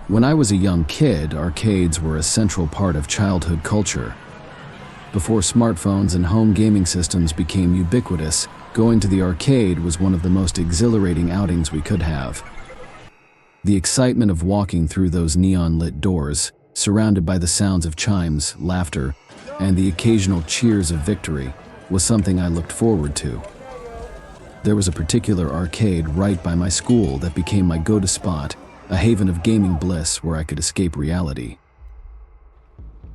When I was a young kid, arcades were a central part of childhood culture. Before smartphones and home gaming systems became ubiquitous, going to the arcade was one of the most exhilarating outings we could have. The excitement of walking through those neon-lit doors, surrounded by the sounds of chimes, laughter, and the occasional cheers of victory, was something I looked forward to. There was a particular arcade right by my school that became my go-to spot, a haven of gaming bliss where I could escape reality.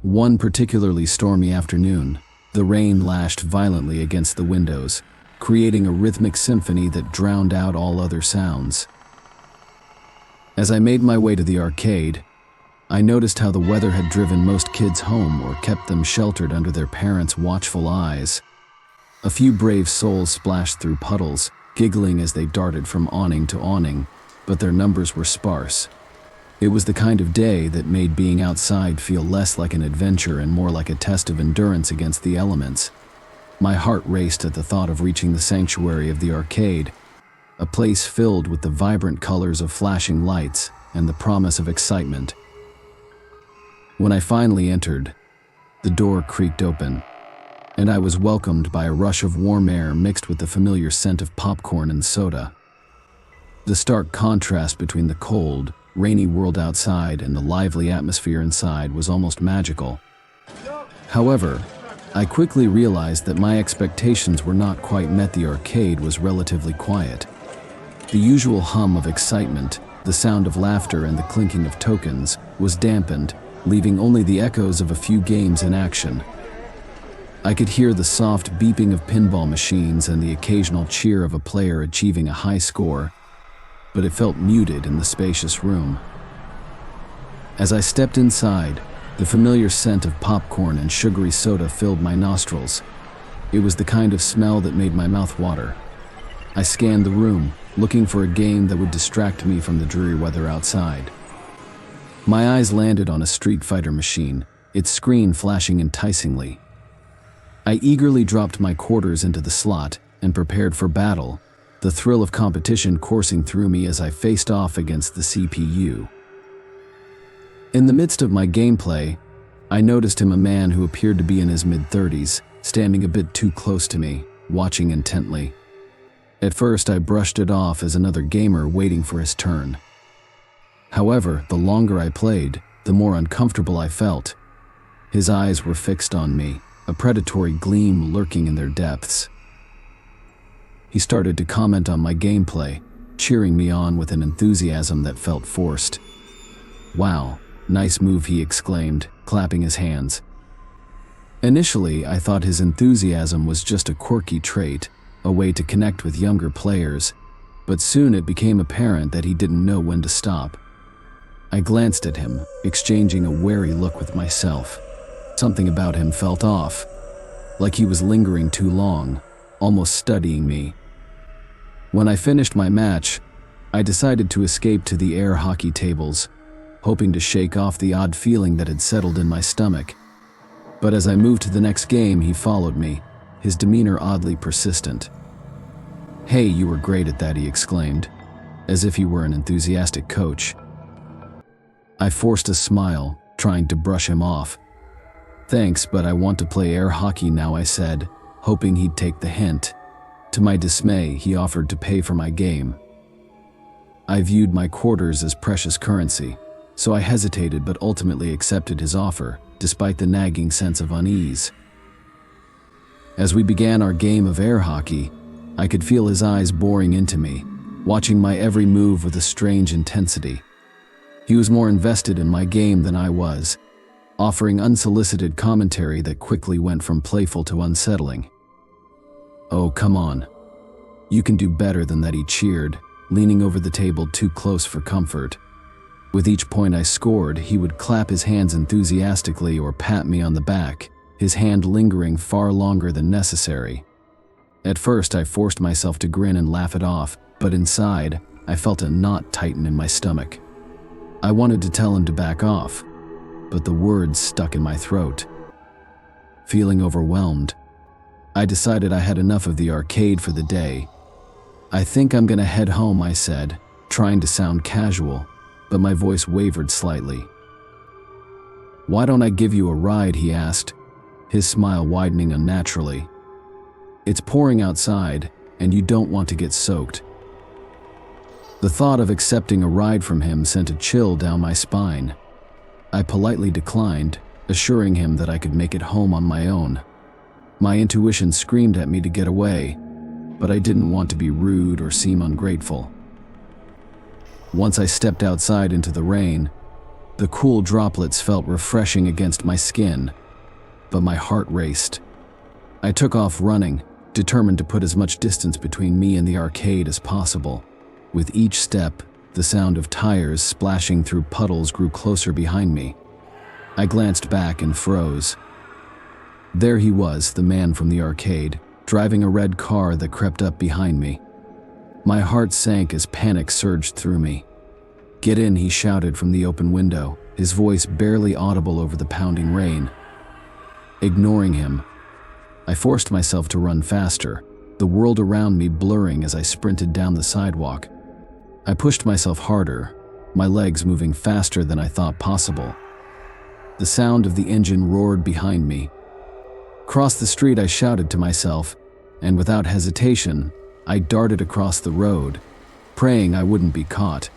One particularly stormy afternoon, the rain lashed violently against the windows, creating a rhythmic symphony that drowned out all other sounds. As I made my way to the arcade, I noticed how the weather had driven most kids home or kept them sheltered under their parents' watchful eyes. A few brave souls splashed through puddles, giggling as they darted from awning to awning, but their numbers were sparse. It was the kind of day that made being outside feel less like an adventure and more like a test of endurance against the elements. My heart raced at the thought of reaching the sanctuary of the arcade, a place filled with the vibrant colors of flashing lights and the promise of excitement. When I finally entered, the door creaked open, and I was welcomed by a rush of warm air mixed with the familiar scent of popcorn and soda. The stark contrast between the cold, rainy world outside and the lively atmosphere inside was almost magical. However, I quickly realized that my expectations were not quite met. The arcade was relatively quiet. The usual hum of excitement, the sound of laughter and the clinking of tokens, was dampened, leaving only the echoes of a few games in action. I could hear the soft beeping of pinball machines and the occasional cheer of a player achieving a high score, but it felt muted in the spacious room. As I stepped inside, the familiar scent of popcorn and sugary soda filled my nostrils. It was the kind of smell that made my mouth water. I scanned the room, looking for a game that would distract me from the dreary weather outside. My eyes landed on a Street Fighter machine, its screen flashing enticingly. I eagerly dropped my quarters into the slot and prepared for battle, the thrill of competition coursing through me as I faced off against the CPU. In the midst of my gameplay, I noticed him, a man who appeared to be in his mid-30s, standing a bit too close to me, watching intently. At first, I brushed it off as another gamer waiting for his turn. However, the longer I played, the more uncomfortable I felt. His eyes were fixed on me, a predatory gleam lurking in their depths. He started to comment on my gameplay, cheering me on with an enthusiasm that felt forced. "Wow, nice move," he exclaimed, clapping his hands. Initially, I thought his enthusiasm was just a quirky trait, a way to connect with younger players, but soon it became apparent that he didn't know when to stop. I glanced at him, exchanging a wary look with myself. Something about him felt off, like he was lingering too long, almost studying me. When I finished my match, I decided to escape to the air hockey tables, hoping to shake off the odd feeling that had settled in my stomach. But as I moved to the next game, he followed me, his demeanor oddly persistent. "Hey, you were great at that," he exclaimed, as if he were an enthusiastic coach. I forced a smile, trying to brush him off. "Thanks, but I want to play air hockey now," I said, hoping he'd take the hint. To my dismay, he offered to pay for my game. I viewed my quarters as precious currency, so I hesitated but ultimately accepted his offer, despite the nagging sense of unease. As we began our game of air hockey, I could feel his eyes boring into me, watching my every move with a strange intensity. He was more invested in my game than I was, offering unsolicited commentary that quickly went from playful to unsettling. "Oh, come on. You can do better than that," he cheered, leaning over the table too close for comfort. With each point I scored, he would clap his hands enthusiastically or pat me on the back, his hand lingering far longer than necessary. At first, I forced myself to grin and laugh it off, but inside, I felt a knot tighten in my stomach. I wanted to tell him to back off, but the words stuck in my throat. Feeling overwhelmed, I decided I had enough of the arcade for the day. "I think I'm gonna head home," I said, trying to sound casual. but my voice wavered slightly. "Why don't I give you a ride?" he asked, his smile widening unnaturally. "It's pouring outside, and you don't want to get soaked." The thought of accepting a ride from him sent a chill down my spine. I politely declined, assuring him that I could make it home on my own. My intuition screamed at me to get away, but I didn't want to be rude or seem ungrateful. Once I stepped outside into the rain, the cool droplets felt refreshing against my skin, but my heart raced. I took off running, determined to put as much distance between me and the arcade as possible. With each step, the sound of tires splashing through puddles grew closer behind me. I glanced back and froze. There he was, the man from the arcade, driving a red car that crept up behind me. My heart sank as panic surged through me. "Get in," he shouted from the open window, his voice barely audible over the pounding rain. Ignoring him, I forced myself to run faster, the world around me blurring as I sprinted down the sidewalk. I pushed myself harder, my legs moving faster than I thought possible. The sound of the engine roared behind me. Across the street, I shouted to myself, and without hesitation, I darted across the road, praying I wouldn't be caught.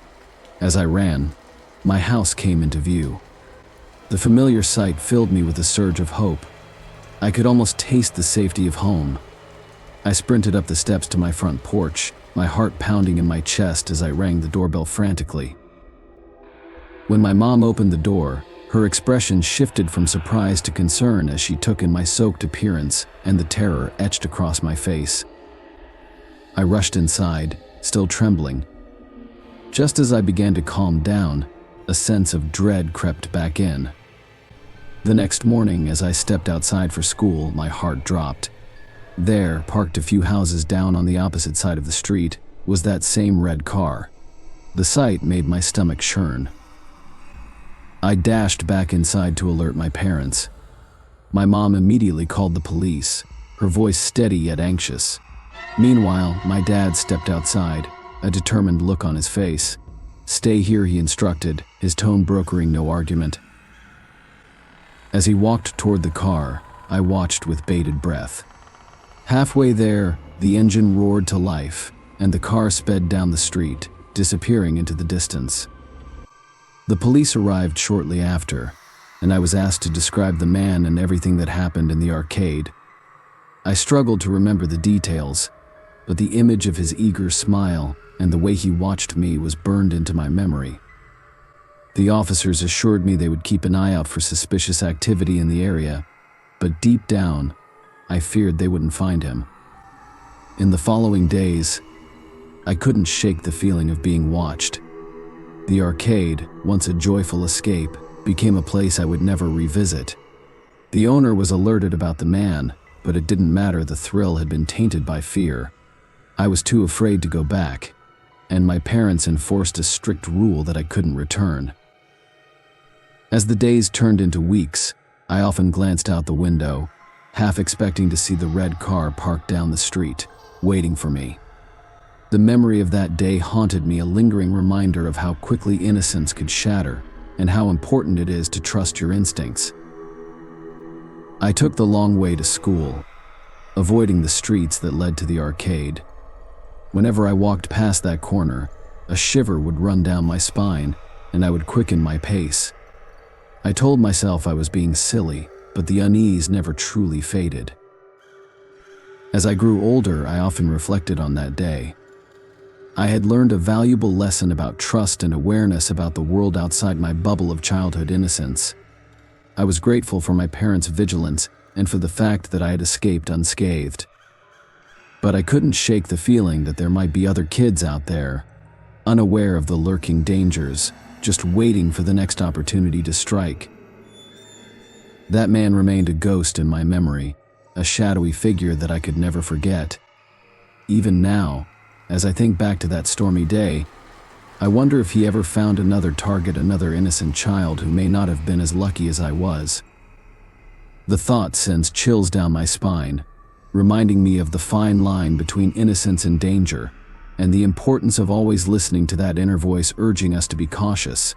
As I ran, my house came into view. The familiar sight filled me with a surge of hope. I could almost taste the safety of home. I sprinted up the steps to my front porch, my heart pounding in my chest as I rang the doorbell frantically. When my mom opened the door, her expression shifted from surprise to concern as she took in my soaked appearance and the terror etched across my face. I rushed inside, still trembling. Just as I began to calm down, a sense of dread crept back in. The next morning, as I stepped outside for school, my heart dropped. There, parked a few houses down on the opposite side of the street, was that same red car. The sight made my stomach churn. I dashed back inside to alert my parents. My mom immediately called the police, her voice steady yet anxious. Meanwhile, my dad stepped outside, a determined look on his face. "Stay here," he instructed, his tone brokering no argument. As he walked toward the car, I watched with bated breath. Halfway there, the engine roared to life, and the car sped down the street, disappearing into the distance. The police arrived shortly after, and I was asked to describe the man and everything that happened in the arcade. I struggled to remember the details, but the image of his eager smile and the way he watched me was burned into my memory. The officers assured me they would keep an eye out for suspicious activity in the area, but deep down, I feared they wouldn't find him. In the following days, I couldn't shake the feeling of being watched. The arcade, once a joyful escape, became a place I would never revisit. The owner was alerted about the man, but it didn't matter, the thrill had been tainted by fear. I was too afraid to go back, and my parents enforced a strict rule that I couldn't return. As the days turned into weeks, I often glanced out the window, half expecting to see the red car parked down the street, waiting for me. The memory of that day haunted me, a lingering reminder of how quickly innocence could shatter and how important it is to trust your instincts. I took the long way to school, avoiding the streets that led to the arcade. Whenever I walked past that corner, a shiver would run down my spine, and I would quicken my pace. I told myself I was being silly, but the unease never truly faded. As I grew older, I often reflected on that day. I had learned a valuable lesson about trust and awareness about the world outside my bubble of childhood innocence. I was grateful for my parents' vigilance and for the fact that I had escaped unscathed. But I couldn't shake the feeling that there might be other kids out there, unaware of the lurking dangers, just waiting for the next opportunity to strike. That man remained a ghost in my memory, a shadowy figure that I could never forget. Even now, as I think back to that stormy day, I wonder if he ever found another target, another innocent child who may not have been as lucky as I was. The thought sends chills down my spine, reminding me of the fine line between innocence and danger, and the importance of always listening to that inner voice urging us to be cautious.